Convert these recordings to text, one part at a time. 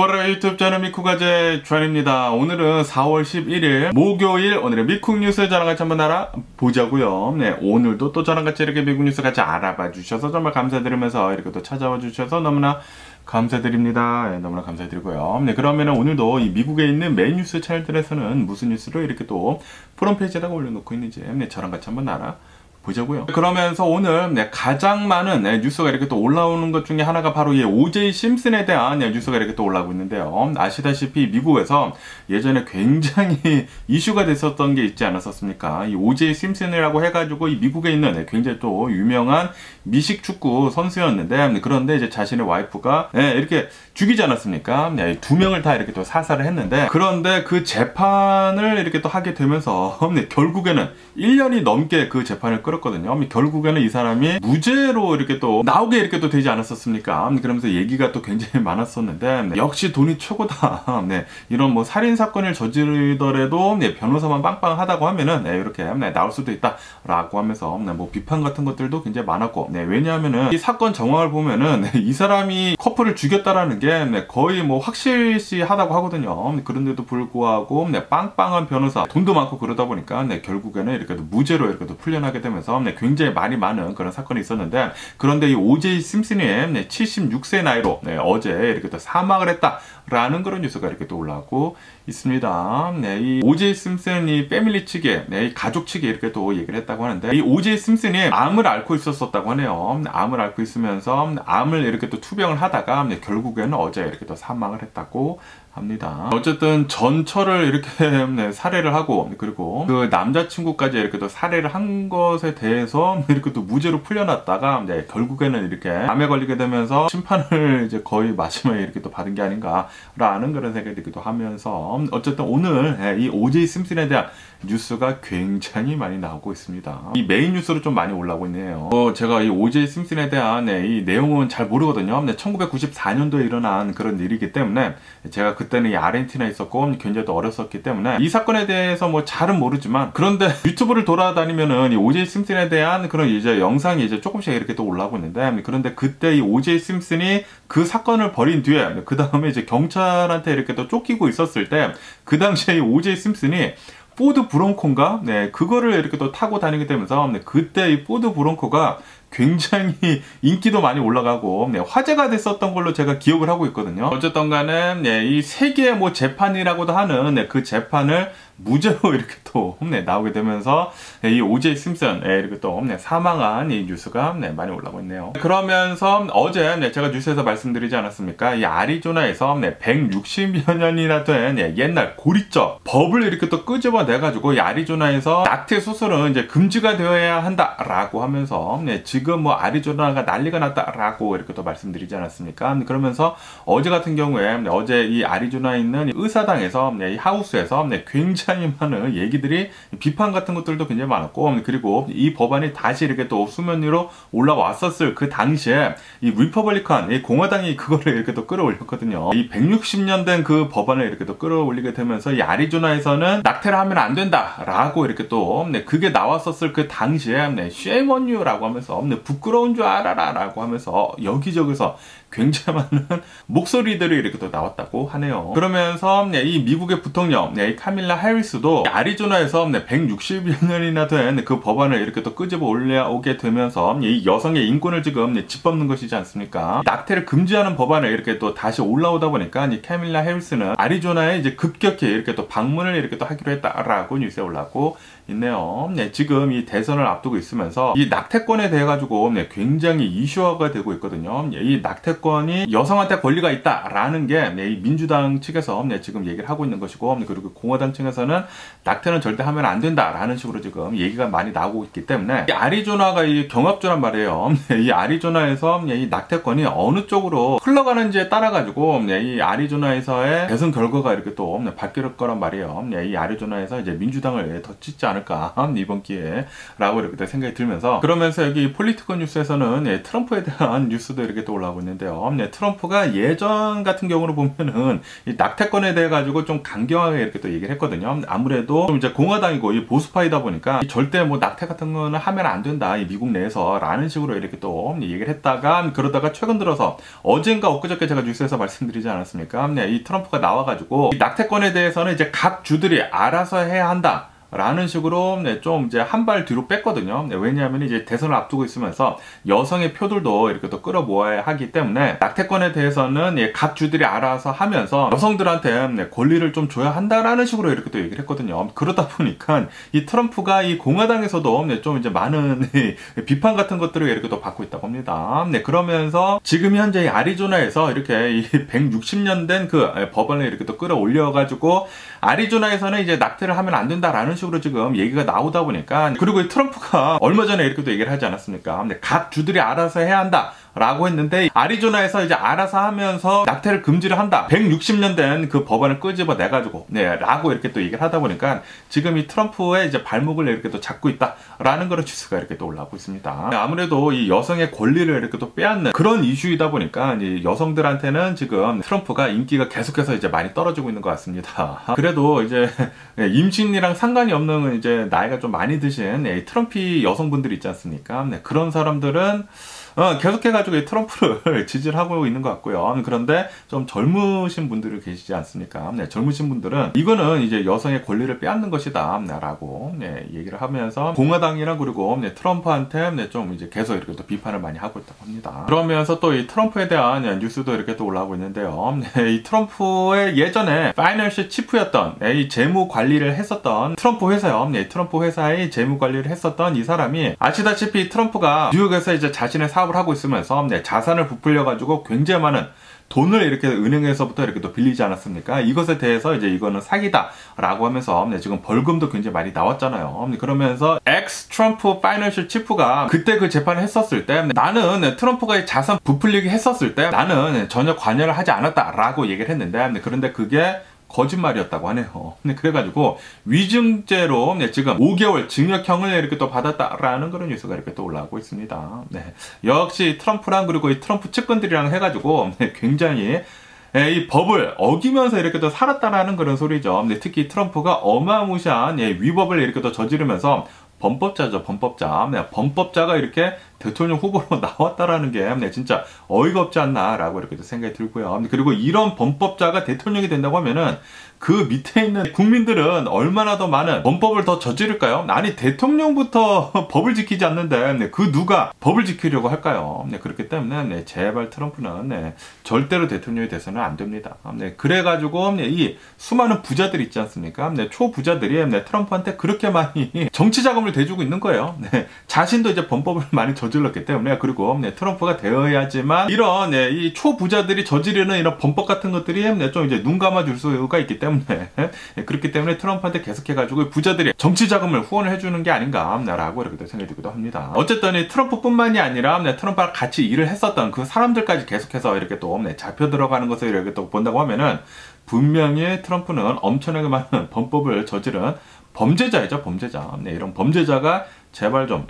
안녕하세요. 유튜브 저는 미쿠가제 주한입니다. 오늘은 4월 11일 목요일, 오늘의 미국 뉴스 저랑 같이 한번 알아보자고요. 네, 오늘도 또 저랑 같이 이렇게 미국 뉴스 같이 알아봐 주셔서 정말 감사드리면서 이렇게 또 찾아와 주셔서 너무나 감사드립니다. 네, 너무나 감사드리고요. 네, 그러면 오늘도 이 미국에 있는 메인 뉴스 채널들에서는 무슨 뉴스를 이렇게 또 프롬페이지에다가 올려놓고 있는지 저랑 같이 한번 보자고요. 그러면서 오늘 가장 많은 뉴스가 이렇게 또 올라오는 것 중에 하나가 바로 이 OJ 심슨에 대한 뉴스가 이렇게 또 올라오고 있는데요. 아시다시피 미국에서 예전에 굉장히 이슈가 됐었던 게 있지 않았었습니까? 이 OJ 심슨이라고 해가지고 이 미국에 있는 굉장히 또 유명한 미식 축구 선수였는데, 그런데 이제 자신의 와이프가 이렇게 죽이지 않았습니까? 두 명을 다 이렇게 또 사살을 했는데, 그런데 그 재판을 이렇게 또 하게 되면서 결국에는 1년이 넘게 그 재판을 끌었거든요. 결국에는 이 사람이 무죄로 이렇게 또 나오게 이렇게 또 되지 않았었습니까? 그러면서 얘기가 또 굉장히 많았었는데, 역시 돈이 최고다. 이런 뭐 살인 사건을 저지르더라도 변호사만 빵빵하다고 하면은 이렇게 나올 수도 있다라고 하면서 뭐 비판 같은 것들도 굉장히 많았고, 왜냐하면은 이 사건 정황을 보면은 이 사람이 커플을 죽였다라는 게 거의 뭐 확실시하다고 하거든요. 그런데도 불구하고 빵빵한 변호사, 돈도 많고 그러다 보니까 결국에는 이렇게 또 무죄로 이렇게 또 풀려나게 되면서 굉장히 많은 그런 사건이 있었는데, 그런데 이 OJ 심슨이 76세 나이로 어제 이렇게 또 사망을 했다라는 그런 뉴스가 이렇게 또 올라오고 있습니다. 이 OJ 심슨이 패밀리 측에, 이 가족 측에 이렇게 또 얘기를 했다고 하는데, 이 OJ 심슨이 암을 앓고 있었다고 하네요. 암을 앓고 있으면서 암을 이렇게 또 투병을 하다가 결국에는 어제 이렇게 또 사망을 했다고 합니다. 어쨌든 전처를 이렇게 살해를 하고, 그리고 그 남자친구까지 이렇게 또 살해를 한 것에 대해서 이렇게 또 무죄로 풀려났다가 결국에는 이렇게 암에 걸리게 되면서 심판을 이제 거의 마지막에 이렇게 또 받은 게 아닌가라는 그런 생각이 들기도 하면서, 어쨌든 오늘 이 OJ 심슨에 대한 뉴스가 굉장히 많이 나오고 있습니다. 이 메인 뉴스로 좀 많이 올라오고 있네요. 제가 이 OJ 심슨에 대한 이 내용은 잘 모르거든요. 1994년도에 일어난 그런 일이기 때문에 제가 그때는 이 아르헨티나에 있었고 굉장히 또 어렸었기 때문에 이 사건에 대해서 뭐 잘은 모르지만, 그런데 유튜브를 돌아다니면은 이 OJ 심슨에 대한 그런 이제 영상이 이제 조금씩 이렇게 또 올라오고 있는데, 그런데 그때 이 OJ 심슨이 그 사건을 벌인 뒤에 그 다음에 이제 경찰한테 이렇게 또 쫓기고 있었을 때, 그 당시에 이 OJ 심슨이 포드 브론코인가? 그거를 이렇게 또 타고 다니게 되면서 그때 이 포드 브론코가 굉장히 인기도 많이 올라가고 화제가 됐었던 걸로 제가 기억을 하고 있거든요. 어쨌든 간에 이 세계의 뭐 재판이라고도 하는 그 재판을 무죄로 이렇게 또 나오게 되면서 이 OJ 심슨 이렇게 또 사망한 이 뉴스가 많이 올라오고 있네요. 그러면서 어제 제가 뉴스에서 말씀드리지 않았습니까? 이 아리조나에서 160여 년이나 된 옛날 고리적 법을 이렇게 또 끄집어내 가지고 이 아리조나에서 낙태 수술은 이제 금지가 되어야 한다라고 하면서 지금 뭐 아리조나가 난리가 났다라고 이렇게 또 말씀드리지 않았습니까? 그러면서 어제 같은 경우에 어제 이 아리조나에 있는 의사당에서 이 하우스에서 굉장히 많은 얘기들이, 비판 같은 것들도 굉장히 많았고, 그리고 이 법안이 다시 이렇게 또 수면 위로 올라왔었을 그 당시에 이 리퍼블리칸, 이 공화당이 그거를 이렇게 또 끌어올렸거든요. 이 160년 된 그 법안을 이렇게 또 끌어올리게 되면서 이 아리조나에서는 낙태를 하면 안 된다라고 이렇게 또 그게 나왔었을 그 당시에 shame on you라고 하면서 부끄러운 줄 알아라 라고 하면서 여기저기서 굉장히 많은 목소리들이 이렇게 또 나왔다고 하네요. 그러면서 이 미국의 부통령 이 카밀라 해리스도 아리조나에서 160여 년이나 된 그 법안을 이렇게 또 끄집어 올려오게 되면서 이 여성의 인권을 지금 짓밟는 것이지 않습니까? 낙태를 금지하는 법안을 이렇게 또 다시 올라오다 보니까 이 카밀라 해리스는 아리조나에 이제 급격히 이렇게 또 방문을 이렇게 또 하기로 했다라고 뉴스에 올랐고 있네요. 지금 이 대선을 앞두고 있으면서 이 낙태권에 대해 가지고 굉장히 이슈화가 되고 있거든요. 이 낙태권이 여성한테 권리가 있다라는 게 이 민주당 측에서 지금 얘기를 하고 있는 것이고, 그리고 공화당 측에서는 낙태는 절대 하면 안 된다라는 식으로 지금 얘기가 많이 나오고 있기 때문에, 이 아리조나가 이 경합조란 말이에요. 이 아리조나에서 이 낙태권이 어느 쪽으로 흘러가는지에 따라 가지고 이 아리조나에서의 대선 결과가 이렇게 또 바뀔 거란 말이에요. 이 아리조나에서 이제 민주당을 더 찍지 않을 않을까 이번 기회라고 이렇게 생각이 들면서, 그러면서 여기 폴리티코 뉴스에서는 트럼프에 대한 뉴스도 이렇게 또 올라오고 있는데요. 트럼프가 예전 같은 경우로 보면은 이 낙태권에 대해 가지고 좀 강경하게 이렇게 또 얘기를 했거든요. 아무래도 좀 이제 공화당이고 이 보수파이다 보니까 절대 뭐 낙태 같은 거는 하면 안 된다, 이 미국 내에서 라는 식으로 이렇게 또 얘기를 했다가, 그러다가 최근 들어서 어젠가 엊그저께 제가 뉴스에서 말씀드리지 않았습니까? 이 트럼프가 나와가지고 이 낙태권에 대해서는 이제 각 주들이 알아서 해야 한다 라는 식으로 좀 이제 한 발 뒤로 뺐거든요. 왜냐하면 이제 대선을 앞두고 있으면서 여성의 표들도 이렇게 또 끌어모아야 하기 때문에 낙태권에 대해서는 각 주들이 알아서 하면서 여성들한테 권리를 좀 줘야 한다라는 식으로 이렇게 또 얘기를 했거든요. 그러다 보니까 이 트럼프가 이 공화당에서도 좀 이제 많은 비판 같은 것들을 이렇게 또 받고 있다고 합니다. 그러면서 지금 현재 아리조나에서 이렇게 이 160년 된 그 법안을 이렇게 또 끌어올려가지고 아리조나에서는 이제 낙태를 하면 안 된다라는 식으로 지금 얘기가 나오다 보니까, 그리고 트럼프가 얼마 전에 이렇게 또 얘기를 하지 않았습니까? 각 주들이 알아서 해야 한다 라고 했는데, 아리조나에서 이제 알아서 하면서 낙태를 금지를 한다, 160년 된 그 법안을 끄집어 내가지고 라고 이렇게 또 얘기를 하다 보니까 지금 이 트럼프의 이제 발목을 이렇게 또 잡고 있다 라는 그런 뉴스가 이렇게 또 올라오고 있습니다. 아무래도 이 여성의 권리를 이렇게 또 빼앗는 그런 이슈이다 보니까 이 여성들한테는 지금 트럼프가 인기가 계속해서 이제 많이 떨어지고 있는 것 같습니다. 그래도 이제 임신이랑 상관이 없는 이제 나이가 좀 많이 드신 트럼피 여성분들이 있지 않습니까? 그런 사람들은 계속해가지고 이 트럼프를 지지를 하고 있는 것 같고요. 그런데 좀 젊으신 분들이 계시지 않습니까? 젊으신 분들은 이거는 이제 여성의 권리를 빼앗는 것이다 라고 얘기를 하면서 공화당이랑 그리고 트럼프한테 좀 이제 계속 이렇게 또 비판을 많이 하고 있다고 합니다. 그러면서 또 이 트럼프에 대한 뉴스도 이렇게 또 올라오고 있는데요. 이 트럼프의 예전에 파이낸셜 치프였던 이 재무 관리를 했었던 트럼프 회사요. 트럼프 회사의 재무 관리를 했었던 이 사람이, 아시다시피 트럼프가 뉴욕에서 이제 자신의 사업을 하고 있으면서 자산을 부풀려 가지고 굉장히 많은 돈을 이렇게 은행에서부터 이렇게 또 빌리지 않았습니까? 이것에 대해서 이제 이거는 사기다 라고 하면서 지금 벌금도 굉장히 많이 나왔잖아요. 그러면서 엑스 트럼프 파이낸셜 치프가 그때 그 재판을 했었을 때, 나는 트럼프가 자산 부풀리기 했었을 때 나는 전혀 관여를 하지 않았다 라고 얘기를 했는데, 그런데 그게 거짓말이었다고 하네요. 그래가지고 위증죄로 지금 5개월 징역형을 이렇게 또 받았다라는 그런 뉴스가 이렇게 또 올라오고 있습니다. 역시 트럼프랑 그리고 이 트럼프 측근들이랑 해가지고 굉장히 이 법을 어기면서 이렇게 또 살았다라는 그런 소리죠. 특히 트럼프가 어마무시한 위법을 이렇게 또 저지르면서 범법자죠, 범법자. 범법자가 이렇게 대통령 후보로 나왔다라는 게 진짜 어이가 없지 않나라고 이렇게 생각이 들고요. 그리고 이런 범법자가 대통령이 된다고 하면은 그 밑에 있는 국민들은 얼마나 더 많은 범법을 더 저지를까요? 아니, 대통령부터 법을 지키지 않는데 그 누가 법을 지키려고 할까요? 그렇기 때문에 제발 트럼프는 절대로 대통령이 돼서는 안 됩니다. 그래가지고 이 수많은 부자들 있지 않습니까? 초부자들이 트럼프한테 그렇게 많이 정치 자금을 대주고 있는 거예요. 자신도 이제 범법을 많이 저질렀기 때문에, 그리고 트럼프가 되어야지만 이런 이 초부자들이 저지르는 이런 범법 같은 것들이 좀 이제 눈 감아줄 수가 있기 때문에, 그렇기 때문에 트럼프한테 계속해가지고 부자들이 정치 자금을 후원을 해주는 게 아닌가라고 이렇게 생각이 들기도 합니다. 어쨌든 이 트럼프뿐만이 아니라 트럼프랑 같이 일을 했었던 그 사람들까지 계속해서 이렇게 또 잡혀 들어가는 것을 이렇게 또 본다고 하면은, 분명히 트럼프는 엄청나게 많은 범법을 저지른 범죄자이죠, 범죄자. 이런 범죄자가 제발 좀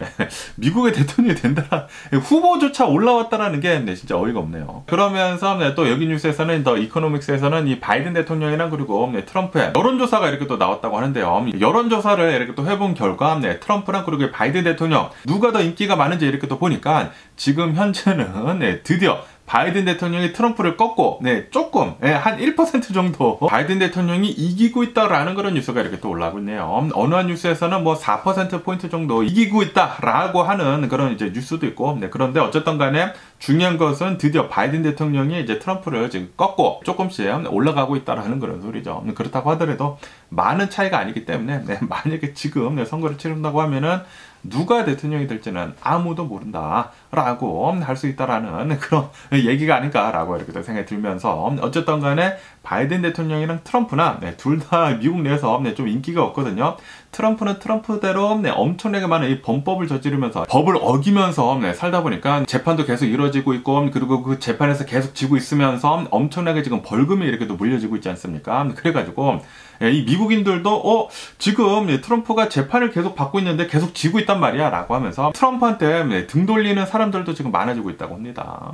미국의 대통령이 된다, 후보조차 올라왔다라는 게 진짜 어이가 없네요. 그러면서 또 여기 뉴스에서는, 더 이코노믹스에서는 이 바이든 대통령이랑 그리고 트럼프의 여론조사가 이렇게 또 나왔다고 하는데요. 여론조사를 이렇게 또 해본 결과 트럼프랑 그리고 바이든 대통령 누가 더 인기가 많은지 이렇게 또 보니까, 지금 현재는 드디어 바이든 대통령이 트럼프를 꺾고 조금 한 1% 정도 바이든 대통령이 이기고 있다라는 그런 뉴스가 이렇게 또 올라오고 있네요. 어느 한 뉴스에서는 뭐 4%포인트 정도 이기고 있다라고 하는 그런 이제 뉴스도 있고, 그런데 어쨌든 간에 중요한 것은 드디어 바이든 대통령이 이제 트럼프를 지금 꺾고 조금씩 올라가고 있다라는 그런 소리죠. 그렇다고 하더라도 많은 차이가 아니기 때문에 만약에 지금 선거를 치른다고 하면은 누가 대통령이 될지는 아무도 모른다 라고 할 수 있다라는 그런 얘기가 아닐까라고 이렇게 생각이 들면서, 어쨌든 간에 바이든 대통령이랑 트럼프나 둘 다 미국 내에서 좀 인기가 없거든요. 트럼프는 트럼프대로 엄청나게 많은 이 범법을 저지르면서 법을 어기면서 살다 보니까 재판도 계속 이루어지고 있고, 그리고 그 재판에서 계속 지고 있으면서 엄청나게 지금 벌금이 이렇게 또 물려지고 있지 않습니까? 그래가지고 이 미국인들도 지금 트럼프가 재판을 계속 받고 있는데 계속 지고 있단 말이야 라고 하면서 트럼프한테 등 돌리는 사람들도 지금 많아지고 있다고 합니다.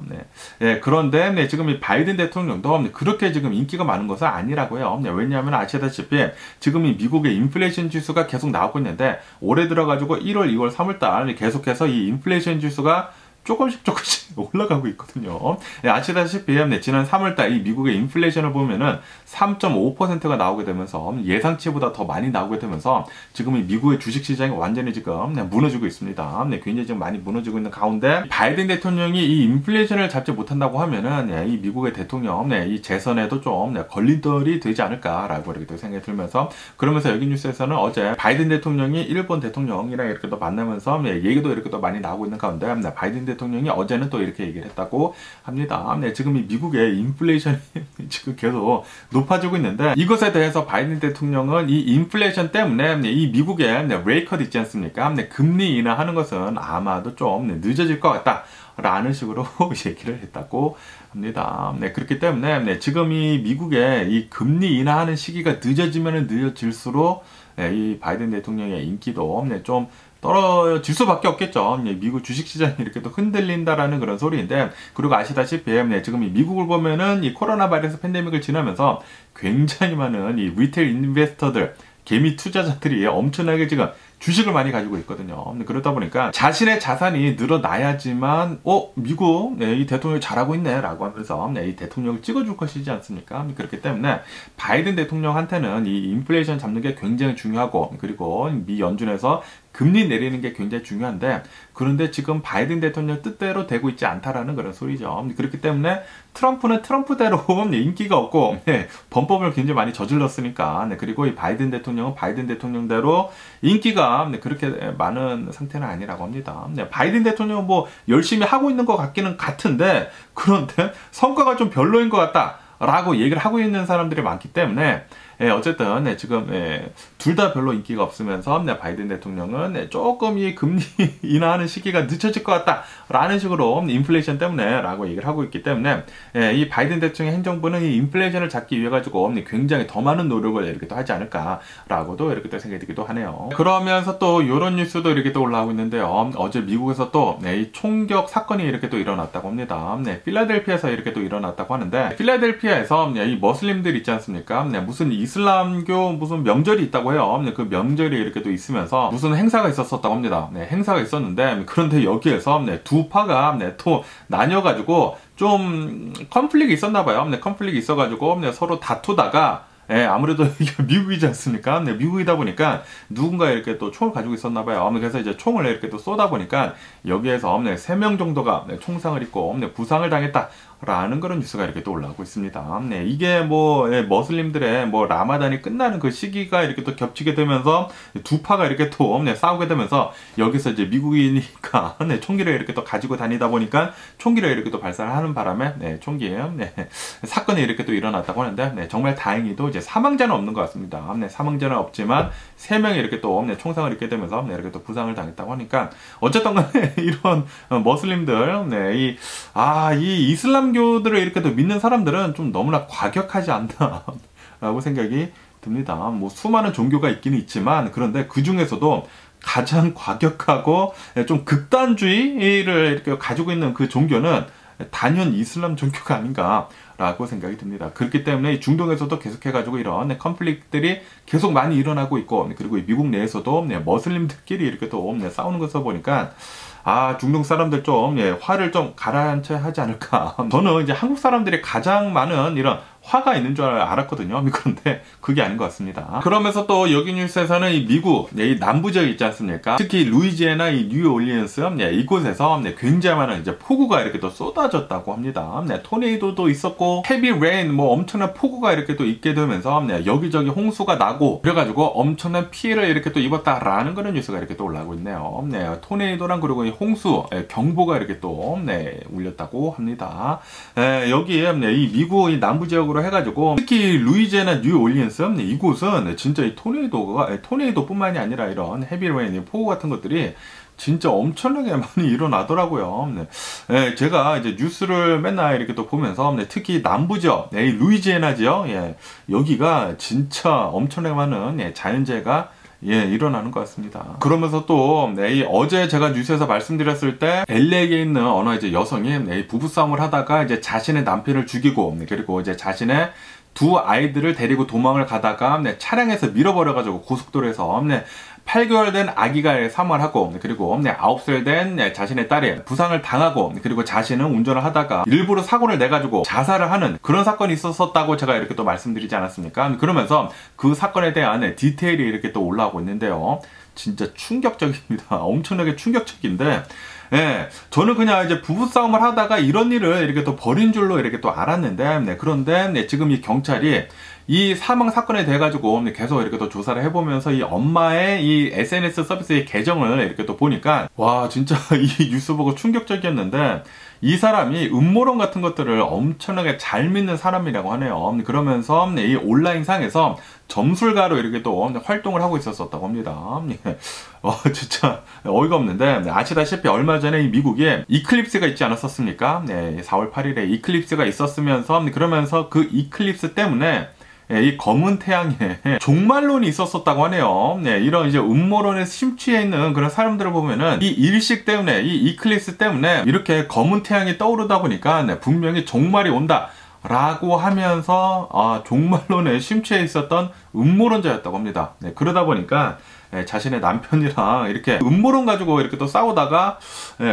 그런데 지금 이 바이든 대통령도 그렇게 지금 인기가 많은 것은 아니라고요. 왜냐하면 아시다시피 지금 이 미국의 인플레이션 지수가 계속 나오고 있는데, 올해 들어가지고 1월, 2월, 3월달 계속해서 이 인플레이션 지수가 조금씩 올라가고 있거든요. 아시다시피 지난 3월달 이 미국의 인플레이션을 보면은 3.5%가 나오게 되면서 예상치보다 더 많이 나오게 되면서 지금 이 미국의 주식시장이 완전히 지금 무너지고 있습니다. 굉장히 지금 많이 무너지고 있는 가운데, 바이든 대통령이 이 인플레이션을 잡지 못한다고 하면은 이 미국의 대통령 이 재선에도 좀 걸림돌이 되지 않을까라고 이렇게 생각이 들면서, 그러면서 여기 뉴스에서는 어제 바이든 대통령이 일본 대통령이랑 이렇게 또 만나면서 얘기도 이렇게 또 많이 나오고 있는 가운데, 바이든 대통령이 어제는 또 이렇게 얘기를 했다고 합니다. 지금 이 미국의 인플레이션이 지금 계속 높아지고 있는데, 이것에 대해서 바이든 대통령은 이 인플레이션 때문에 이 미국의 레이컷 있지 않습니까? 금리 인하하는 것은 아마도 좀 늦어질 것 같다 라는 식으로 얘기를 했다고 합니다. 그렇기 때문에 지금 이 미국의 이 금리 인하하는 시기가 늦어지면 늦어질수록 이 바이든 대통령의 인기도 좀 떨어질 수밖에 없겠죠. 미국 주식시장이 이렇게 또 흔들린다라는 그런 소리인데, 그리고 아시다시피 지금 이 미국을 보면은 이 코로나 바이러스 팬데믹을 지나면서 굉장히 많은 이 리테일 인베스터들, 개미 투자자들이 엄청나게 지금 주식을 많이 가지고 있거든요. 그러다 보니까 자신의 자산이 늘어나야지만 미국 이 대통령이 잘하고 있네 라고 하면서 이 대통령을 찍어줄 것이지 않습니까? 그렇기 때문에 바이든 대통령한테는 이 인플레이션 잡는 게 굉장히 중요하고, 그리고 미 연준에서 금리 내리는 게 굉장히 중요한데, 그런데 지금 바이든 대통령 뜻대로 되고 있지 않다라는 그런 소리죠. 그렇기 때문에 트럼프는 트럼프대로 인기가 없고 범법을 굉장히 많이 저질렀으니까, 그리고 이 바이든 대통령은 바이든 대통령대로 인기가 그렇게 많은 상태는 아니라고 합니다. 바이든 대통령은 뭐 열심히 하고 있는 것 같기는 같은데, 그런데 성과가 좀 별로인 것 같다 라고 얘기를 하고 있는 사람들이 많기 때문에 어쨌든 지금 둘 다 별로 인기가 없으면서 바이든 대통령은 조금 이 금리 인하하는 시기가 늦춰질 것 같다 라는 식으로 인플레이션 때문에 라고 얘기를 하고 있기 때문에 이 바이든 대통령의 행정부는 이 인플레이션을 잡기 위해 가지고 굉장히 더 많은 노력을 이렇게 또 하지 않을까 라고도 이렇게 또 생각이 들기도 하네요. 그러면서 또 이런 뉴스도 이렇게 또 올라오고 있는데요. 어제 미국에서 또 이 총격 사건이 이렇게 또 일어났다고 합니다. 필라델피아에서 이렇게 또 일어났다고 하는데, 필라델피아에서 이 머슬림들 있지 않습니까? 무슨 이슬람교 무슨 명절이 있다고 해요. 그 명절이 이렇게 또 있으면서 무슨 행사가 있었다고 합니다. 행사가 있었는데, 그런데 여기에서 두 파가 또 나뉘어가지고 좀 컨플릭이 있었나봐요. 컨플릭이 있어가지고 서로 다투다가 아무래도 이게 미국이지 않습니까? 미국이다 보니까 누군가 이렇게 또 총을 가지고 있었나봐요. 그래서 이제 총을 이렇게 또 쏘다 보니까 여기에서 3명 정도가 총상을 입고 부상을 당했다 라는 그런 뉴스가 이렇게 또 올라오고 있습니다. 이게 뭐 머슬림들의 뭐 라마단이 끝나는 그 시기가 이렇게 또 겹치게 되면서 두 파가 이렇게 또 싸우게 되면서, 여기서 이제 미국이니까 총기를 이렇게 또 가지고 다니다 보니까 총기를 이렇게 또 발사를 하는 바람에 총기 사건이 이렇게 또 일어났다고 하는데, 정말 다행히도 이제 사망자는 없는 것 같습니다. 사망자는 없지만 3명이 이렇게 또 총상을 입게 되면서 이렇게 또 부상을 당했다고 하니까, 어쨌든 간에 이런 머슬림들 이 이슬람교들을 이렇게 또 믿는 사람들은 좀 너무나 과격하지 않나 라고 생각이 듭니다. 뭐 수많은 종교가 있기는 있지만, 그런데 그 중에서도 가장 과격하고 좀 극단주의를 이렇게 가지고 있는 그 종교는 단연 이슬람 종교가 아닌가 라고 생각이 듭니다. 그렇기 때문에 중동에서도 계속해가지고 이런 컨플릭트들이 계속 많이 일어나고 있고, 그리고 미국 내에서도 머슬림들끼리 이렇게 또 싸우는 것을 보니까 중동 사람들 좀 화를 좀 가라앉혀야 하지 않을까. 저는 이제 한국 사람들이 가장 많은 이런 화가 있는 줄 알았거든요. 그런데 그게 아닌 것 같습니다. 그러면서 또 여기 뉴스에서는 이 미국 이 남부 지역 있지 않습니까? 특히 루이지애나 이 뉴올리언스 이곳에서 굉장히 많은 이제 폭우가 이렇게 또 쏟아졌다고 합니다. 토네이도도 있었고 헤비 레인 엄청난 폭우가 이렇게 또 있게 되면서 여기저기 홍수가 나고, 그래가지고 엄청난 피해를 이렇게 또 입었다라는 그런 뉴스가 이렇게 또 올라오고 있네요. 토네이도랑 그리고 이 홍수 경보가 이렇게 또 울렸다고 합니다. 여기에 이 미국 이 남부 지역으로 중심으로 해가지고 특히 루이지애나 뉴올리언스 이곳은 진짜 이 토네이도뿐만이 아니라 이런 헤비레인, 폭우 같은 것들이 진짜 엄청나게 많이 일어나더라고요. 제가 이제 뉴스를 맨날 이렇게 또 보면서 특히 남부 지역, 이 루이지애나 지역, 여기가 진짜 엄청나게 많은 자연재해가 일어나는 것 같습니다. 그러면서 또 어제 제가 뉴스에서 말씀드렸을 때 LA에 있는 어느 이제 여성이 부부싸움을 하다가 이제 자신의 남편을 죽이고 그리고 이제 자신의 두 아이들을 데리고 도망을 가다가 차량에서 밀어버려가지고 고속도로에서 8개월 된 아기가 사망하고 그리고 9살 된 자신의 딸이 부상을 당하고 그리고 자신은 운전을 하다가 일부러 사고를 내가지고 자살을 하는 그런 사건이 있었다고 제가 이렇게 또 말씀드리지 않았습니까? 그러면서 그 사건에 대한 디테일이 이렇게 또 올라오고 있는데요. 진짜 충격적입니다. 엄청나게 충격적인데 저는 그냥 이제 부부싸움을 하다가 이런 일을 이렇게 또 벌인 줄로 이렇게 또 알았는데 그런데 지금 이 경찰이 이 사망 사건에 대해 가지고 계속 이렇게 또 조사를 해보면서 이 엄마의 이 SNS 서비스의 계정을 이렇게 또 보니까 와 진짜 이 뉴스 보고 충격적이었는데 이 사람이 음모론 같은 것들을 엄청나게 잘 믿는 사람이라고 하네요. 그러면서 이 온라인 상에서 점술가로 이렇게 또 활동을 하고 있었다고 합니다. 진짜 어이가 없는데 아시다시피 얼마 전에 이 미국에 이클립스가 있지 않았었습니까? 4월 8일에 이클립스가 있었으면서 그러면서 그 이클립스 때문에 이 검은 태양에 종말론이 있었었다고 하네요. 이런 이제 음모론에 심취해 있는 그런 사람들을 보면은 이 일식 때문에 이 이클립스 때문에 이렇게 검은 태양이 떠오르다 보니까 분명히 종말이 온다 라고 하면서 종말론에 심취해 있었던 음모론자였다고 합니다. 그러다 보니까 자신의 남편이랑 이렇게 음모론 가지고 이렇게 또 싸우다가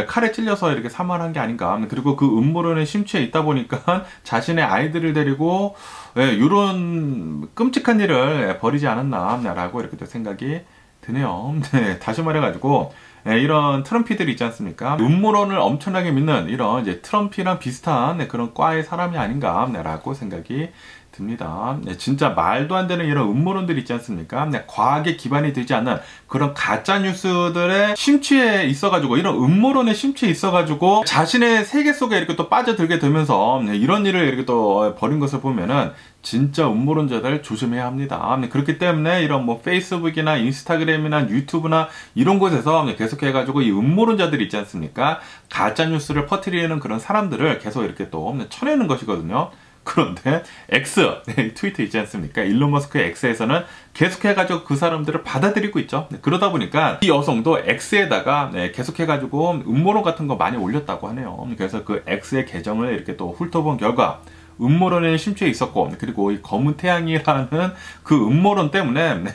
칼에 찔려서 이렇게 사망한 게 아닌가. 그리고 그 음모론에 심취해 있다 보니까 자신의 아이들을 데리고 이런 끔찍한 일을 벌이지 않았나 라고 이렇게 또 생각이 드네요. 다시 말해가지고 이런 트럼피들이 있지 않습니까? 음모론을 엄청나게 믿는 이런 이제 트럼피랑 비슷한 그런 과의 사람이 아닌가 라고 생각이 듭니다. 진짜 말도 안 되는 이런 음모론들 있지 않습니까? 과학에 기반이 되지 않는 그런 가짜 뉴스들에 심취해 있어가지고 이런 음모론에 심취해 있어가지고 자신의 세계 속에 이렇게 또 빠져들게 되면서 이런 일을 이렇게 또 벌인 것을 보면은 진짜 음모론자들 조심해야 합니다. 그렇기 때문에 이런 뭐 페이스북이나 인스타그램이나 유튜브나 이런 곳에서 계속해가지고 이 음모론자들이 있지 않습니까? 가짜 뉴스를 퍼뜨리는 그런 사람들을 계속 이렇게 또 쳐내는 것이거든요. 그런데 트위터 있지 않습니까? 일론 머스크의 X에서는 계속해가지고 그 사람들을 받아들이고 있죠. 그러다 보니까 이 여성도 X에다가 계속해가지고 음모론 같은 거 많이 올렸다고 하네요. 그래서 그 X의 계정을 이렇게 또 훑어본 결과 음모론에 심취해 있었고 그리고 이 검은 태양이라는 그 음모론 때문에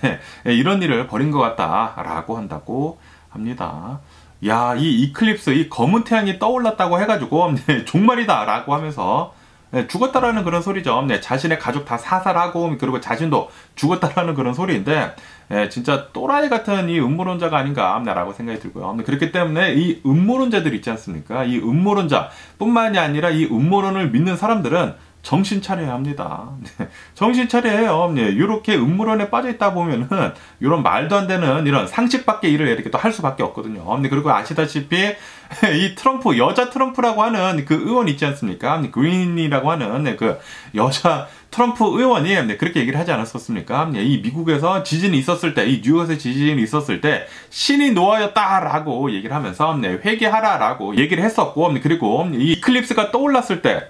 이런 일을 벌인 것 같다라고 한다고 합니다. 야, 이 이클립스, 이 검은 태양이 떠올랐다고 해가지고 종말이다 라고 하면서 죽었다라는 그런 소리죠. 자신의 가족 다 사살하고 그리고 자신도 죽었다라는 그런 소리인데 진짜 또라이 같은 이 음모론자가 아닌가 라고 생각이 들고요. 그렇기 때문에 이 음모론자들 있지 않습니까? 이 음모론자 뿐만이 아니라 이 음모론을 믿는 사람들은 정신 차려야 합니다. 정신 차려야 해요. 이렇게 음모론에 빠져있다 보면은 이런 말도 안 되는 이런 상식 밖의 일을 이렇게 또 할 수밖에 없거든요. 그리고 아시다시피 이 트럼프, 여자 트럼프라고 하는 그 의원 있지 않습니까? 그린이라고 하는 그 여자 트럼프 의원이 그렇게 얘기를 하지 않았었습니까? 이 미국에서 지진이 있었을 때, 이 뉴욕에서 지진이 있었을 때 신이 노하였다라고 얘기를 하면서 회개하라라고 얘기를 했었고, 그리고 이 이클립스가 떠올랐을 때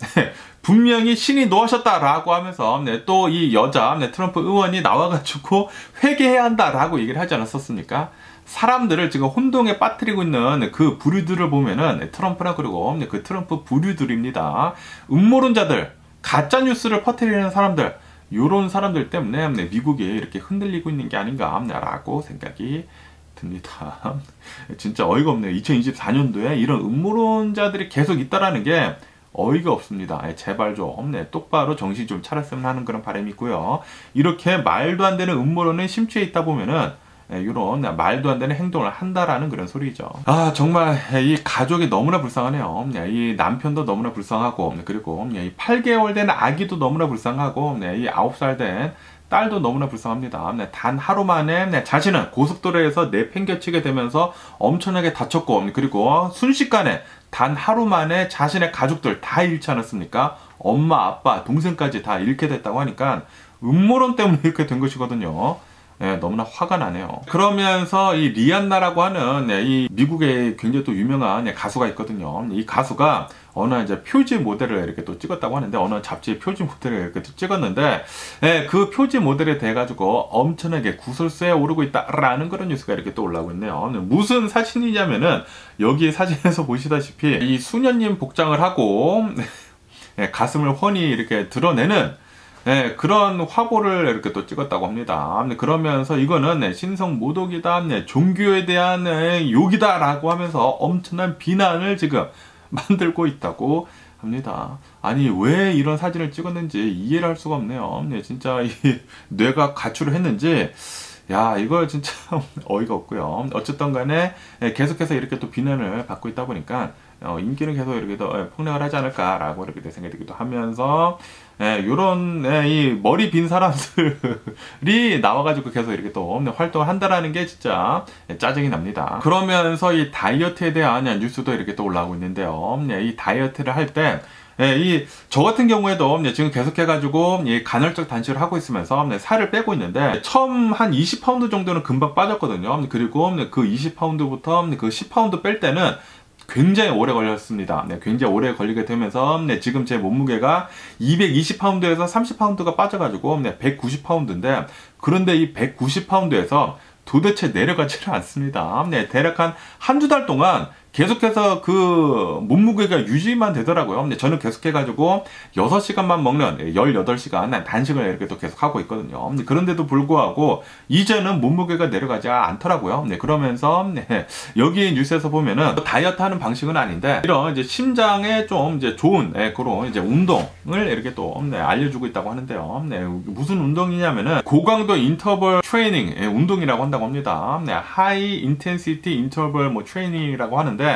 분명히 신이 노하셨다라고 하면서 또 이 여자 트럼프 의원이 나와가지고 회개해야 한다라고 얘기를 하지 않았었습니까? 사람들을 지금 혼동에 빠뜨리고 있는 그 부류들을 보면은 트럼프랑 그리고 그 트럼프 부류들입니다. 음모론자들, 가짜 뉴스를 퍼뜨리는 사람들, 요런 사람들 때문에 미국이 이렇게 흔들리고 있는 게 아닌가라고 생각이 듭니다. 진짜 어이가 없네요. 2024년도에 이런 음모론자들이 계속 있다라는 게 어이가 없습니다. 제발 좀 똑바로 정신 좀 차렸으면 하는 그런 바람이 있고요. 이렇게 말도 안 되는 음모론에 심취해 있다 보면은 이런 말도 안 되는 행동을 한다라는 그런 소리죠. 정말 이 가족이 너무나 불쌍하네요. 이 남편도 너무나 불쌍하고 그리고 이 8개월 된 아기도 너무나 불쌍하고 이 9살 된 딸도 너무나 불쌍합니다. 단 하루 만에 자신은 고속도로에서 내팽개치게 되면서 엄청나게 다쳤고 그리고 순식간에 단 하루 만에 자신의 가족들 다 잃지 않았습니까? 엄마, 아빠, 동생까지 다 잃게 됐다고 하니까 음모론 때문에 이렇게 된 것이거든요. 예, 너무나 화가 나네요. 그러면서 이 리안나라고 하는 이 미국의 굉장히 또 유명한 가수가 있거든요. 이 가수가 어느 이제 표지 모델을 이렇게 또 찍었다고 하는데, 어느 잡지의 표지 모델을 이렇게 또 찍었는데, 예, 그 표지 모델에 대해 가지고 엄청나게 구설수에 오르고 있다라는 그런 뉴스가 이렇게 또 올라오고 있네요. 무슨 사진이냐면은 여기 사진에서 보시다시피 이 수녀님 복장을 하고 예, 가슴을 훤히 이렇게 드러내는 네, 그런 화보를 이렇게 또 찍었다고 합니다. 그러면서 이거는 신성 모독이다, 종교에 대한 욕이다 라고 하면서 엄청난 비난을 지금 만들고 있다고 합니다. 아니, 왜 이런 사진을 찍었는지 이해를 할 수가 없네요. 진짜 이 뇌가 가출을 했는지, 야, 이거 진짜 어이가 없고요. 어쨌든 간에 계속해서 이렇게 또 비난을 받고 있다 보니까 인기는 계속 이렇게 더 폭락을 하지 않을까라고 이렇게 생각이 들기도 하면서, 요런 이 머리 빈 사람들이 나와가지고 계속 이렇게 또 활동을 한다라는 게 진짜 짜증이 납니다. 그러면서 이 다이어트에 대한 뉴스도 이렇게 또 올라오고 있는데요. 이 다이어트를 할 때 저 같은 경우에도 지금 계속해가지고 간헐적 단식을 하고 있으면서 살을 빼고 있는데, 처음 한 20파운드 정도는 금방 빠졌거든요. 그리고 그 20파운드부터 그 10파운드 뺄 때는 굉장히 오래 걸렸습니다. 굉장히 오래 걸리게 되면서 지금 제 몸무게가 220파운드에서 30파운드가 빠져가지고 190파운드인데, 그런데 이 190파운드에서 도대체 내려가지를 않습니다. 대략 한두 달 동안 계속해서 그 몸무게가 유지만 되더라고요. 저는 계속해가지고 6시간만 먹는 18시간 단식을 이렇게 또 계속 하고 있거든요. 그런데도 불구하고 이제는 몸무게가 내려가지 않더라고요. 그러면서 여기 뉴스에서 보면은 다이어트 하는 방식은 아닌데, 이런 이제 심장에 좀 이제 좋은 그런 이제 운동을 이렇게 또 알려주고 있다고 하는데요. 무슨 운동이냐면은 고강도 인터벌 트레이닝 운동이라고 한다고 합니다. 하이 인텐시티 인터벌 트레이닝이라고 하는데,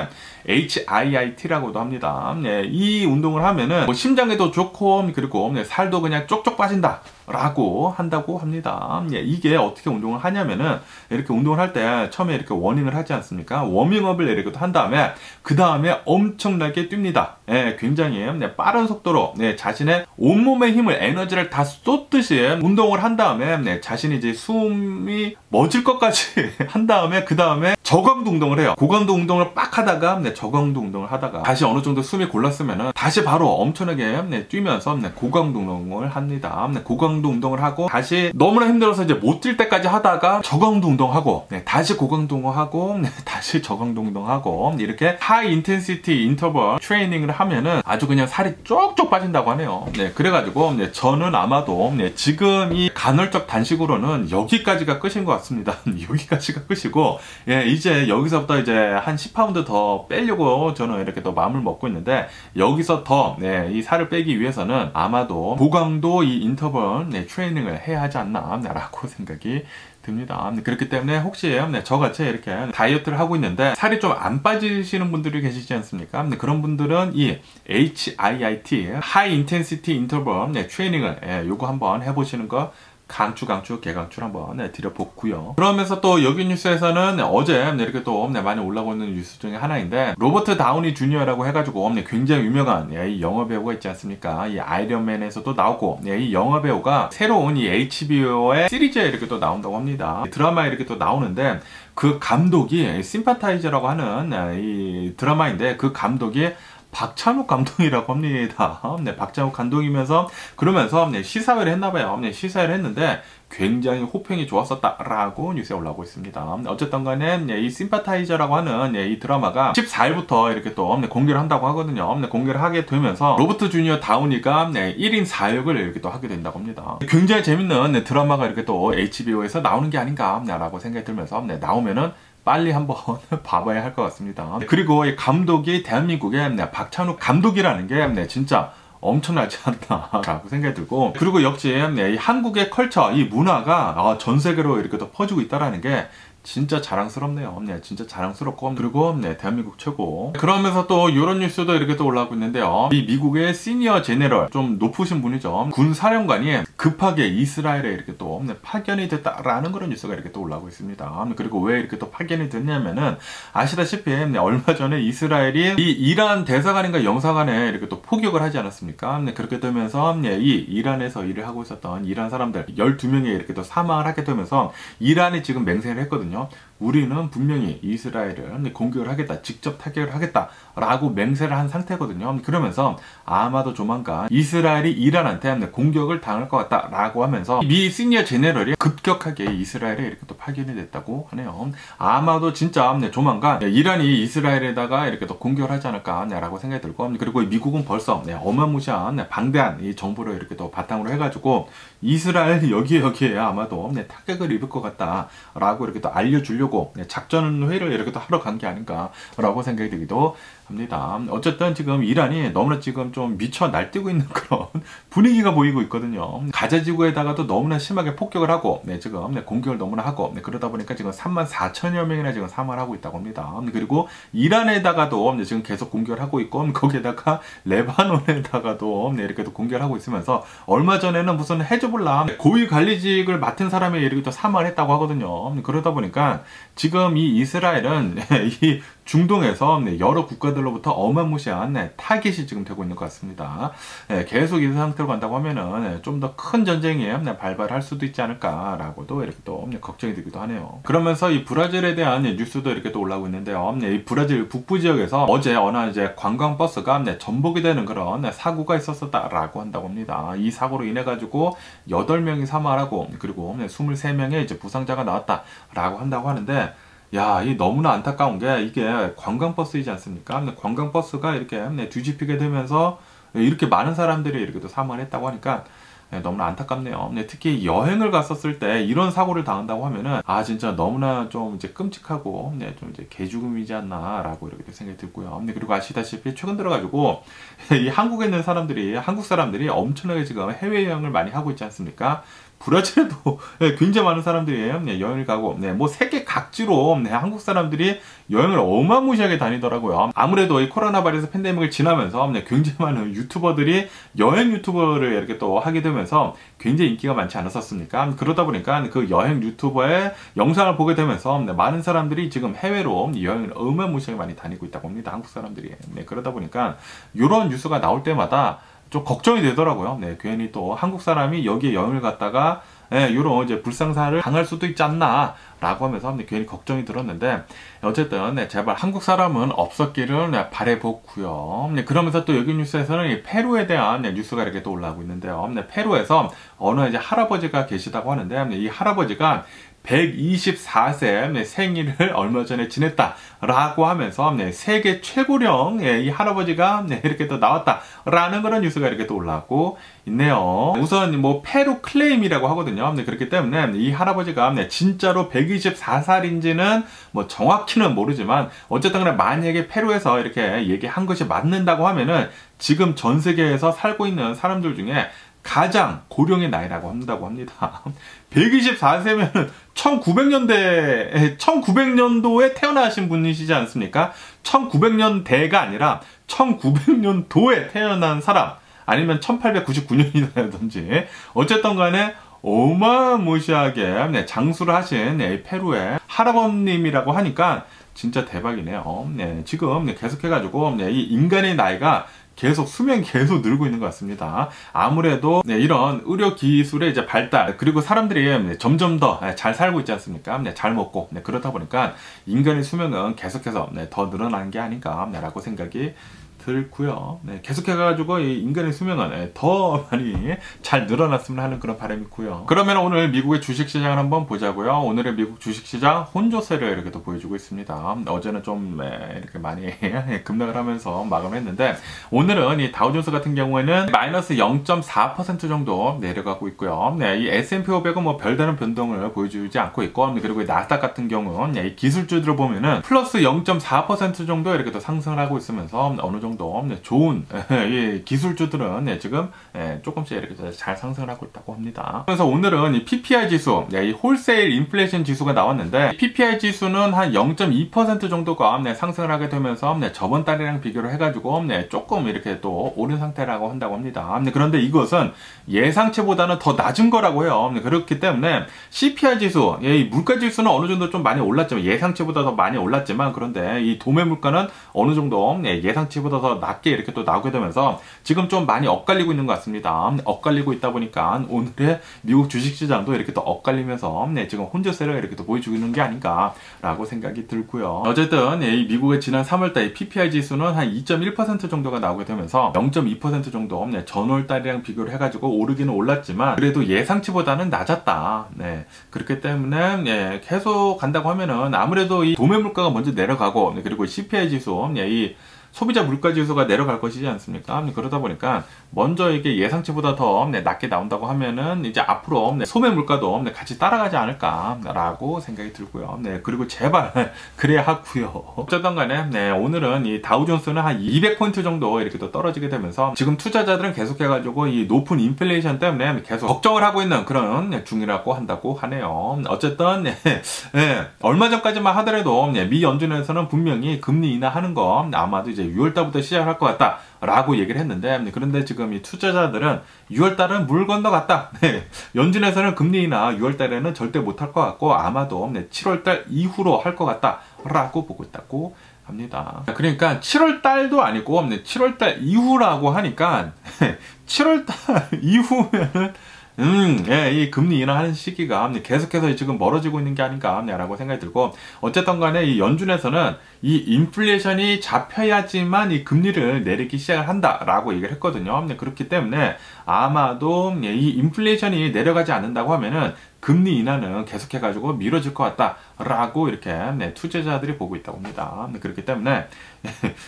HIIT라고도 합니다. 이 운동을 하면은 심장에도 좋고, 그리고 살도 그냥 쪽쪽 빠진다 라고 한다고 합니다. 이게 어떻게 운동을 하냐면은, 이렇게 운동을 할 때 처음에 이렇게 워밍을 하지 않습니까? 워밍업을 이렇게 한 다음에 그 다음에 엄청나게 뜁니다. 굉장히 빠른 속도로 자신의 온몸의 힘을, 에너지를 다 쏟듯이 운동을 한 다음에 자신이 이제 숨이 멎을 것까지 한 다음에 그 다음에 저강도 운동을 해요. 고강도 운동을 빡 하다가 저강도 운동을 하다가 다시 어느 정도 숨이 골랐으면은 다시 바로 엄청나게 뛰면서 고강도 운동을 합니다. 고강도 운동을 하고 다시 너무나 힘들어서 이제 못 뛸 때까지 하다가 저강도 운동하고 다시 고강도 운동하고 다시 저강도 운동하고, 이렇게 하이 인텐시티 인터벌 트레이닝을 하면은 아주 그냥 살이 쪽쪽 빠진다고 하네요. 그래가지고 저는 아마도 지금 이 간헐적 단식으로는 여기까지가 끝인 것 같습니다. 여기까지가 끝이고, 이제 여기서부터 이제 한 10파운드 더 빼려고 저는 이렇게 또 마음을 먹고 있는데, 여기서 더 이 살을 빼기 위해서는 아마도 고강도 이 인터벌 트레이닝을 해야 하지 않나 라고 생각이 듭니다. 그렇기 때문에 혹시 저같이 이렇게 다이어트를 하고 있는데 살이 좀 안 빠지시는 분들이 계시지 않습니까? 그런 분들은 이 HIIT 하이 인텐시티 인터벌 트레이닝을 요거 한번 해보시는 거 개강추를 한번 드려보고요. 그러면서 또 여기 뉴스에서는 어제 이렇게 또 많이 올라오고 있는 뉴스 중에 하나인데, 로버트 다우니 주니어라고 해가지고 굉장히 유명한 이 영화 배우가 있지 않습니까? 이 아이언맨에서도 나오고, 이 영화 배우가 새로운 이 HBO의 시리즈에 이렇게 또 나온다고 합니다. 드라마에 이렇게 또 나오는데, 그 감독이 심파타이저라고 하는 이 드라마인데, 그 감독이 박찬욱 감독이라고 합니다. 박찬욱 감독이면서 그러면서 시사회를 했나봐요. 시사회를 했는데 굉장히 호평이 좋았었다라고 뉴스에 올라오고 있습니다. 어쨌든 간에 이 심파타이저라고 하는 이 드라마가 14일부터 이렇게 또 공개를 한다고 하거든요. 공개를 하게 되면서 로버트 주니어 다우니가 1인 4역을 이렇게 또 하게 된다고 합니다. 굉장히 재밌는 드라마가 이렇게 또 HBO에서 나오는 게 아닌가 라고 생각이 들면서 나오면은 빨리 한번 봐봐야 할 것 같습니다. 그리고 이 감독이 대한민국의 박찬욱 감독이라는 게 진짜 엄청나지 않나라고 생각이 들고, 그리고 역시 이 한국의 컬처, 이 문화가 전 세계로 이렇게 또 퍼지고 있다는 게 진짜 자랑스럽네요. 진짜 자랑스럽고, 그리고 대한민국 최고. 그러면서 또 이런 뉴스도 이렇게 또 올라오고 있는데요. 이 미국의 시니어 제네럴, 좀 높으신 분이죠. 군 사령관이 급하게 이스라엘에 이렇게 또 파견이 됐다라는 그런 뉴스가 이렇게 또 올라오고 있습니다. 그리고 왜 이렇게 또 파견이 됐냐면은 아시다시피 얼마 전에 이스라엘이 이 이란 대사관인가 영사관에 이렇게 또 포격을 하지 않았습니까? 그렇게 되면서 이 이란에서 일을 하고 있었던 이란 사람들 12명이 이렇게 또 사망을 하게 되면서 이란이 지금 맹세를 했거든요. 우리는 분명히 이스라엘을 공격을 하겠다, 직접 타격을 하겠다 라고 맹세를 한 상태거든요. 그러면서 아마도 조만간 이스라엘이 이란한테 공격을 당할 것 같다 라고 하면서 미 시니어 제너럴이 급격하게 이스라엘에 이렇게 또 파견이 됐다고 하네요. 아마도 진짜 조만간 이란이 이스라엘에다가 이렇게 또 공격을 하지 않을까 라고 생각이 들고, 그리고 미국은 벌써 어마무시한 방대한 이 정보를 이렇게 또 바탕으로 해가지고 이스라엘 여기에 아마도 타격을 입을 것 같다 라고 이렇게 또 알려주려고 작전 회의를 이렇게 또 하러 간 게 아닌가라고 생각이 들기도 합니다. 어쨌든 지금 이란이 너무나 지금 좀 미쳐 날뛰고 있는 그런 분위기가 보이고 있거든요. 가자 지구에다가도 너무나 심하게 폭격을 하고 지금 공격을 너무나 하고 그러다 보니까 지금 34,000여 명이나 지금 사망을 하고 있다고 합니다. 그리고 이란에다가도 지금 계속 공격을 하고 있고 거기에다가 레바논에다가도 이렇게 또 공격을 하고 있으면서 얼마 전에는 무슨 헤즈볼라 고위 관리직을 맡은 사람이 이렇게 또 사망을 했다고 하거든요. 그러다 보니까 지금 이 이스라엘은 이 중동에서 여러 국가들로부터 어마무시한 타깃이 지금 되고 있는 것 같습니다. 계속 이 상태로 간다고 하면은 좀 더 큰 전쟁이 발발할 수도 있지 않을까라고도 이렇게 또 걱정이 되기도 하네요. 그러면서 이 브라질에 대한 뉴스도 이렇게 또 올라오고 있는데요. 이 브라질 북부 지역에서 어제 어느 이제 관광버스가 전복이 되는 그런 사고가 있었다라고 한다고 합니다. 이 사고로 인해 가지고 8명이 사망을 하고 그리고 23명의 이제 부상자가 나왔다라고 한다고 하는데, 야, 이 너무나 안타까운 게 이게 관광버스이지 않습니까? 근데 관광버스가 이렇게 뒤집히게 되면서 이렇게 많은 사람들이 이렇게 또 사망을 했다고 하니까 너무나 안타깝네요. 특히 여행을 갔었을 때 이런 사고를 당한다고 하면은 진짜 너무나 좀 이제 끔찍하고 좀 이제 개죽음이지 않나라고 이렇게 생각이 들고요. 그리고 아시다시피 최근 들어가지고 이 한국에 있는 사람들이 한국 사람들이 엄청나게 지금 해외 여행을 많이 하고 있지 않습니까? 브라질에도 굉장히 많은 사람들이 여행을 가고 뭐 세계 각지로 한국 사람들이 여행을 어마무시하게 다니더라고요. 아무래도 이 코로나 바이러스 팬데믹을 지나면서 굉장히 많은 유튜버들이 여행 유튜버를 이렇게 또 하게 되면서 굉장히 인기가 많지 않았었습니까? 그러다 보니까 그 여행 유튜버의 영상을 보게 되면서 많은 사람들이 지금 해외로 여행을 어마무시하게 많이 다니고 있다고 합니다. 한국 사람들이. 그러다 보니까 이런 뉴스가 나올 때마다 좀 걱정이 되더라고요. 괜히 또 한국 사람이 여기에 여행을 갔다가 이런 이제 불상사를 당할 수도 있지 않나 라고 하면서 괜히 걱정이 들었는데, 어쨌든 제발 한국 사람은 없었기를 바라보고요. 그러면서 또 여기 뉴스에서는 이 페루에 대한 뉴스가 이렇게 또 올라오고 있는데요. 페루에서 어느 이제 할아버지가 계시다고 하는데, 이 할아버지가 124세 생일을 얼마 전에 지냈다라고 하면서 세계 최고령 이 할아버지가 이렇게 또 나왔다라는 그런 뉴스가 이렇게 또 올라오고 있네요. 우선 뭐 페루 클레임이라고 하거든요. 그렇기 때문에 이 할아버지가 진짜로 124살인지는 뭐 정확히는 모르지만 어쨌든 간에 만약에 페루에서 이렇게 얘기한 것이 맞는다고 하면은 지금 전 세계에서 살고 있는 사람들 중에 가장 고령의 나이라고 한다고 합니다. 124세면 1900년도에 태어나신 분이시지 않습니까? 1900년대가 아니라 1900년도에 태어난 사람, 아니면 1899년이라든지 어쨌든 간에 어마무시하게 장수를 하신 페루의 할아버님이라고 하니까 진짜 대박이네요. 지금 계속해가지고 이 인간의 나이가 계속 수명이 계속 늘고 있는 것 같습니다. 아무래도 이런 의료 기술의 이제 발달, 그리고 사람들이 점점 더 잘 살고 있지 않습니까? 잘 먹고 그렇다 보니까 인간의 수명은 계속해서 더 늘어나는 게 아닌가라고 생각이 들고요. 계속해가지고 이 인간의 수명은 더 많이 잘 늘어났으면 하는 그런 바람이 있고요. 그러면 오늘 미국의 주식시장을 한번 보자고요. 오늘의 미국 주식시장 혼조세를 이렇게 또 보여주고 있습니다. 어제는 좀 이렇게 많이 급락을 하면서 마감을 했는데, 오늘은 이 다우존스 같은 경우에는 마이너스 0.4% 정도 내려가고 있고요. 이 S&P 500은 뭐 별다른 변동을 보여주지 않고 있고, 그리고 이 나스닥 같은 경우는 이 기술주들을 보면은 플러스 0.4% 정도 이렇게 또 상승을 하고 있으면서 어느 정도 정도 좋은 이 기술주들은 지금 조금씩 이렇게 잘 상승을 하고 있다고 합니다. 그래서 오늘은 이 PPI 지수, 이 홀세일 인플레이션 지수가 나왔는데 PPI 지수는 한 0.2% 정도가 상승을 하게 되면서 저번 달이랑 비교를 해가지고 조금 이렇게 또 오른 상태라고 한다고 합니다. 그런데 이것은 예상치보다는 더 낮은 거라고 해요. 그렇기 때문에 CPI 지수, 이 물가 지수는 어느 정도 좀 많이 올랐지만 예상치보다 더 많이 올랐지만 그런데 이 도매 물가는 어느 정도 예상치보다 더 낮게 이렇게 또 나오게 되면서 지금 좀 많이 엇갈리고 있는 것 같습니다. 엇갈리고 있다 보니까 오늘의 미국 주식시장도 이렇게 또 엇갈리면서 지금 혼조세를 이렇게 또 보여주고 있는 게 아닌가라고 생각이 들고요. 어쨌든 이 미국의 지난 3월달 PPI 지수는 한 2.1% 정도가 나오게 되면서 0.2% 정도 전월달이랑 비교를 해가지고 오르기는 올랐지만 그래도 예상치보다는 낮았다. 그렇기 때문에 계속 간다고 하면은 아무래도 이 도매 물가가 먼저 내려가고 그리고 CPI 지수, 이 소비자 물가 지수가 내려갈 것이지 않습니까? 그러다 보니까 먼저 이게 예상치보다 더 낮게 나온다고 하면은 이제 앞으로 소매 물가도 같이 따라가지 않을까라고 생각이 들고요. 그리고 제발 그래야 하고요. 어쨌든 간에 오늘은 이 다우존스는 한 200포인트 정도 이렇게 또 떨어지게 되면서 지금 투자자들은 계속해가지고 이 높은 인플레이션 때문에 계속 걱정을 하고 있는 그런 중이라고 한다고 하네요. 어쨌든 얼마 전까지만 하더라도 미 연준에서는 분명히 금리 인하하는 거 아마도 이제 6월달부터 시작할 것 같다 라고 얘기를 했는데 그런데 지금 이 투자자들은 6월달은 물 건너갔다. 연준에서는 금리 인하 6월달에는 절대 못할 것 같고 아마도 7월달 이후로 할 것 같다 라고 보고 있다고 합니다. 그러니까 7월달도 아니고 7월달 이후라고 하니까 7월달 이후면은 이 금리 인하하는 시기가 계속해서 지금 멀어지고 있는 게 아닌가라고 생각이 들고 어쨌든 간에 이 연준에서는 이 인플레이션이 잡혀야지만 이 금리를 내리기 시작을 한다라고 얘기를 했거든요. 그렇기 때문에 아마도 이 인플레이션이 내려가지 않는다고 하면은 금리 인하는 계속해가지고 미뤄질 것 같다라고 이렇게 투자자들이 보고 있다고 합니다. 그렇기 때문에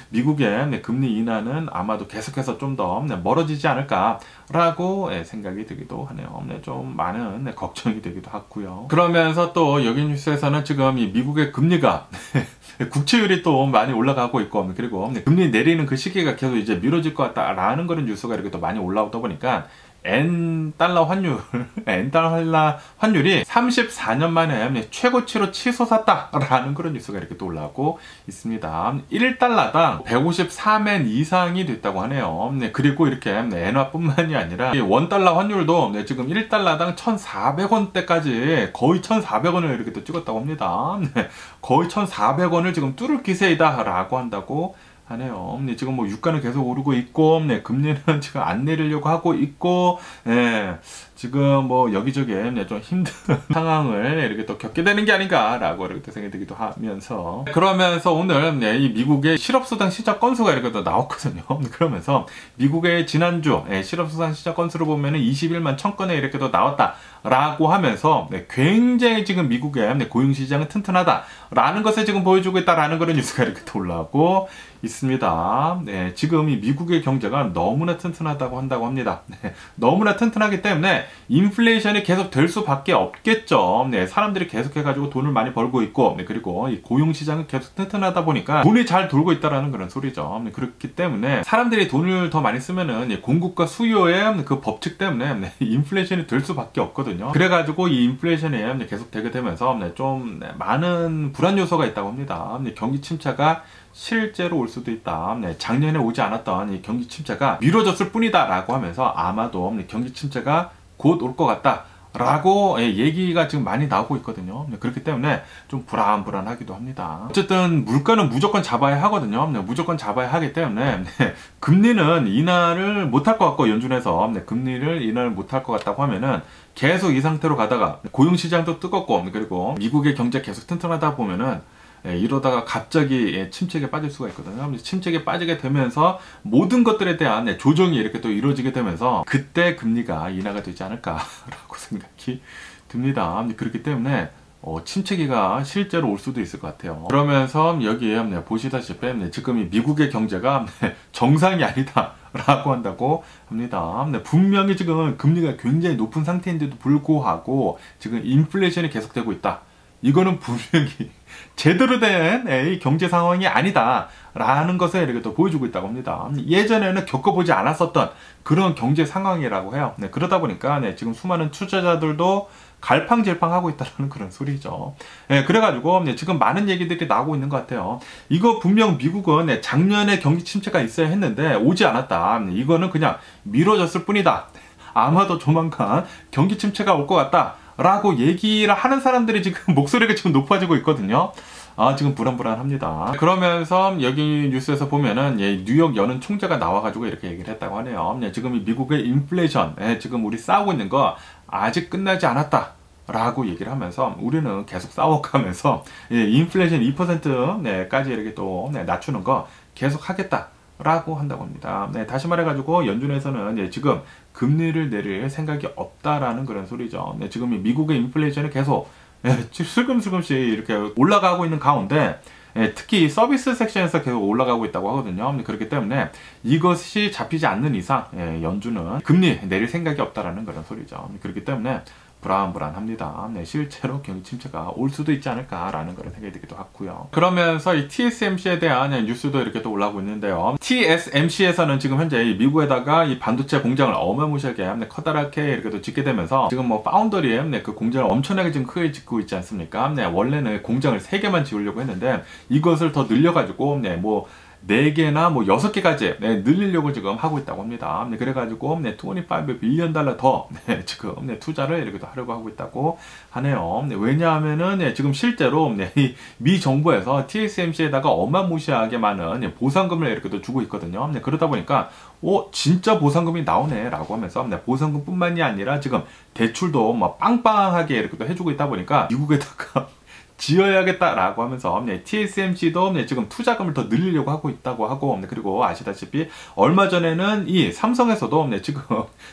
미국의 금리 인하는 아마도 계속해서 좀 더 멀어지지 않을까라고 생각이 들기도 하네요. 좀 많은 걱정이 되기도 하고요. 그러면서 또 여기 뉴스에서는 지금 이 미국의 금리가 국채율이 또 많이 올라가고 있고 그리고 금리 내리는 그 시기가 계속 이제 미뤄질 것 같다라는 그런 뉴스가 이렇게 또 많이 올라오다 보니까 N달러 환율, N달러 환율이 34년 만에 최고치로 치솟았다라는 그런 뉴스가 이렇게 또 올라오고 있습니다. 1달러당 154멘 이상이 됐다고 하네요. 그리고 이렇게 엔화뿐만이 아니라 원달러 환율도 지금 1달러당 1,400원대까지 거의 1,400원을 이렇게 또 찍었다고 합니다. 거의 1,400원을 지금 뚫을 기세이다라고 한다고 하네요. 지금 뭐 유가는 계속 오르고 있고, 금리는 지금 안 내리려고 하고 있고, 지금 뭐 여기저기 좀 힘든 상황을 이렇게 또 겪게 되는 게 아닌가라고 이렇게 생각이 들기도 하면서 그러면서 오늘 이 미국의 실업수당 시작 건수가 이렇게 또 나왔거든요. 그러면서 미국의 지난주 실업수당 시작 건수를 보면은 21만 1000건에 이렇게 또 나왔다라고 하면서 굉장히 지금 미국의 고용시장은 튼튼하다라는 것을 지금 보여주고 있다라는 그런 뉴스가 이렇게 또 올라오고 있습니다. 지금 이 미국의 경제가 너무나 튼튼하다고 한다고 합니다. 너무나 튼튼하기 때문에 인플레이션이 계속 될 수밖에 없겠죠. 사람들이 계속 해가지고 돈을 많이 벌고 있고, 그리고 이 고용시장은 계속 튼튼하다 보니까 돈이 잘 돌고 있다라는 그런 소리죠. 그렇기 때문에 사람들이 돈을 더 많이 쓰면은 공급과 수요의 그 법칙 때문에 인플레이션이 될 수밖에 없거든요. 그래가지고 이 인플레이션이 계속 되게 되면서 좀 많은 불안 요소가 있다고 합니다. 경기 침체가 실제로 올 수도 있다. 작년에 오지 않았던 이 경기 침체가 미뤄졌을 뿐이다 라고 하면서 아마도 경기 침체가 곧 올 것 같다 라고 얘기가 지금 많이 나오고 있거든요. 그렇기 때문에 좀 불안하기도 합니다. 어쨌든 물가는 무조건 잡아야 하거든요. 무조건 잡아야 하기 때문에 금리는 인하를 못할 것 같고 연준에서 금리를 인하를 못할 것 같다고 하면은 계속 이 상태로 가다가 고용시장도 뜨겁고 그리고 미국의 경제 계속 튼튼하다 보면은 이러다가 갑자기 침체에 빠질 수가 있거든요. 침체에 빠지게 되면서 모든 것들에 대한 조정이 이렇게 또 이루어지게 되면서 그때 금리가 인하가 되지 않을까라고 생각이 듭니다. 그렇기 때문에 침체기가 실제로 올 수도 있을 것 같아요. 그러면서 여기에 보시다시피 지금 이 미국의 경제가 정상이 아니다 라고 한다고 합니다. 분명히 지금 금리가 굉장히 높은 상태인데도 불구하고 지금 인플레이션이 계속되고 있다. 이거는 분명히 제대로 된 이 경제 상황이 아니다라는 것을 이렇게 또 보여주고 있다고 합니다. 예전에는 겪어보지 않았었던 그런 경제 상황이라고 해요. 네, 그러다 보니까 지금 수많은 투자자들도 갈팡질팡하고 있다는 그런 소리죠. 그래가지고 지금 많은 얘기들이 나오고 있는 것 같아요. 이거 분명 미국은 작년에 경기 침체가 있어야 했는데 오지 않았다. 이거는 그냥 미뤄졌을 뿐이다. 아마도 조만간 경기 침체가 올 것 같다. 라고 얘기를 하는 사람들이 지금 목소리가 지금 높아지고 있거든요. 지금 불안불안합니다. 그러면서 여기 뉴스에서 보면은 뉴욕 연은 총재가 나와가지고 이렇게 얘기를 했다고 하네요. 지금 이 미국의 인플레이션, 지금 우리 싸우고 있는 거 아직 끝나지 않았다. 라고 얘기를 하면서 우리는 계속 싸워가면서 인플레이션 2%까지 이렇게 또 낮추는 거 계속 하겠다. 라고 한다고 합니다. 다시 말해가지고 연준에서는 지금 금리를 내릴 생각이 없다라는 그런 소리죠. 지금 이 미국의 인플레이션이 계속 슬금슬금씩 이렇게 올라가고 있는 가운데 특히 서비스 섹션에서 계속 올라가고 있다고 하거든요. 그렇기 때문에 이것이 잡히지 않는 이상 연준은 금리 내릴 생각이 없다라는 그런 소리죠. 그렇기 때문에 불안합니다. 실제로 경기 침체가 올 수도 있지 않을까라는 그런 생각이 들기도 하고요. 그러면서 이 TSMC에 대한 뉴스도 이렇게 또 올라오고 있는데요. TSMC에서는 지금 현재 미국에다가 이 반도체 공장을 어마무시하게 커다랗게 이렇게 또 짓게 되면서 지금 뭐 파운더리에 그 공장을 엄청나게 지금 크게 짓고 있지 않습니까? 원래는 공장을 3개만 지으려고 했는데 이것을 더 늘려가지고 뭐 4개나 뭐 6개까지 늘리려고 지금 하고 있다고 합니다. 그래가지고 25 빌리언 달러 더 지금 투자를 이렇게 하려고 하고 있다고 하네요. 왜냐하면은 지금 실제로 미 정부에서 TSMC에다가 어마무시하게 많은 보상금을 이렇게 또 주고 있거든요. 그러다 보니까 진짜 보상금이 나오네 라고 하면서 보상금 뿐만이 아니라 지금 대출도 뭐 빵빵하게 이렇게 또 해주고 있다 보니까 미국에다가 지어야겠다라고 하면서 TSMC도 지금 투자금을 더 늘리려고 하고 있다고 하고 그리고 아시다시피 얼마 전에는 이 삼성에서도 지금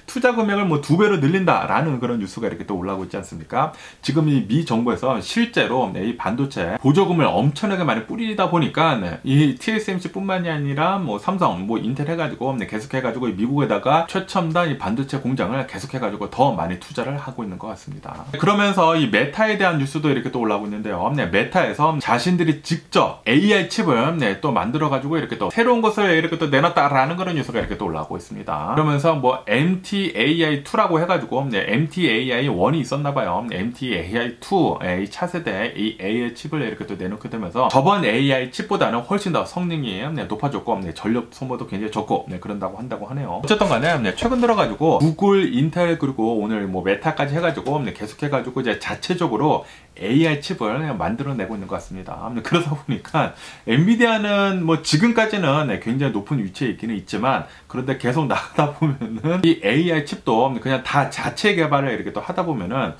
투자 금액을 뭐 2배로 늘린다라는 그런 뉴스가 이렇게 또 올라오고 있지 않습니까? 지금 이 미 정부에서 실제로 이 반도체 보조금을 엄청나게 많이 뿌리다 보니까 이 TSMC뿐만이 아니라 뭐 삼성, 뭐 인텔 해가지고 계속해가지고 미국에다가 최첨단 이 반도체 공장을 계속해가지고 더 많이 투자를 하고 있는 것 같습니다. 그러면서 이 메타에 대한 뉴스도 이렇게 또 올라오고 있는데 메타에서 자신들이 직접 AI 칩을 또 만들어가지고 이렇게 또 새로운 것을 이렇게 또 내놨다라는 그런 뉴스가 이렇게 또 올라오고 있습니다. 그러면서 뭐 MTAI2라고 해가지고 MTAI1이 있었나봐요. MTAI2 이 차세대 이 AI 칩을 이렇게 또 내놓게 되면서 저번 AI 칩보다는 훨씬 더 성능이 높아졌고 전력 소모도 굉장히 적고 그런다고 한다고 하네요. 어쨌든 간에 최근 들어가지고 구글, 인텔 그리고 오늘 뭐 메타까지 해가지고 계속해가지고 이제 자체적으로 AI 칩을 만들어내고 있는 것 같습니다. 그러다 보니까 엔비디아는 뭐 지금까지는 굉장히 높은 위치에 있기는 있지만 그런데 계속 나가다 보면은 이 AI 칩도 그냥 다 자체 개발을 이렇게 또 하다 보면은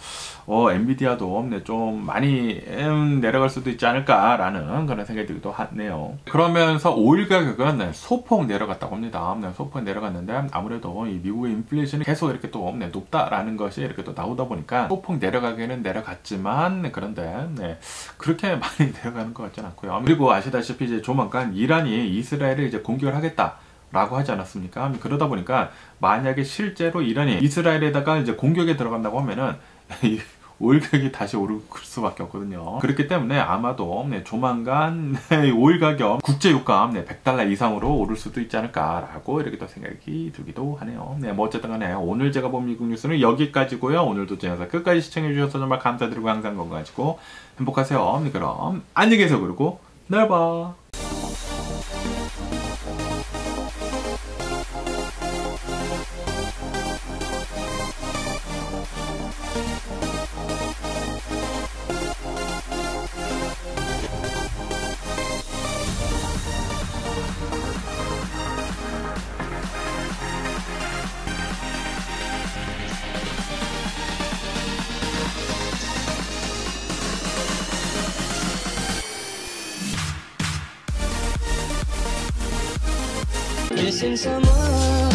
엔비디아도 좀 많이 내려갈 수도 있지 않을까라는 그런 생각이 들기도 하네요. 그러면서 오일 가격은 소폭 내려갔다고 합니다. 소폭 내려갔는데 아무래도 이 미국의 인플레이션이 계속 이렇게 또 높다라는 것이 이렇게 또 나오다 보니까 소폭 내려가기는 내려갔지만 그런데 그렇게 많이 내려가는 것 같지는 않고요. 그리고 아시다시피 이제 조만간 이란이 이스라엘을 이제 공격을 하겠다. 라고 하지 않았습니까? 그러다 보니까 만약에 실제로 이란이 이스라엘에다가 이제 공격에 들어간다고 하면은 오일 가격이 다시 오를 수밖에 없거든요. 그렇기 때문에 아마도 조만간 오일 가격 국제유가 $100 이상으로 오를 수도 있지 않을까라고 이렇게 또 생각이 들기도 하네요. 뭐 어쨌든 간에 오늘 제가 본 미국 뉴스는 여기까지고요. 오늘도 제 영상 끝까지 시청해주셔서 정말 감사드리고 항상 건강하시고 행복하세요. 그럼 안녕히 계세요. 그리고 내일 봐. Missing someone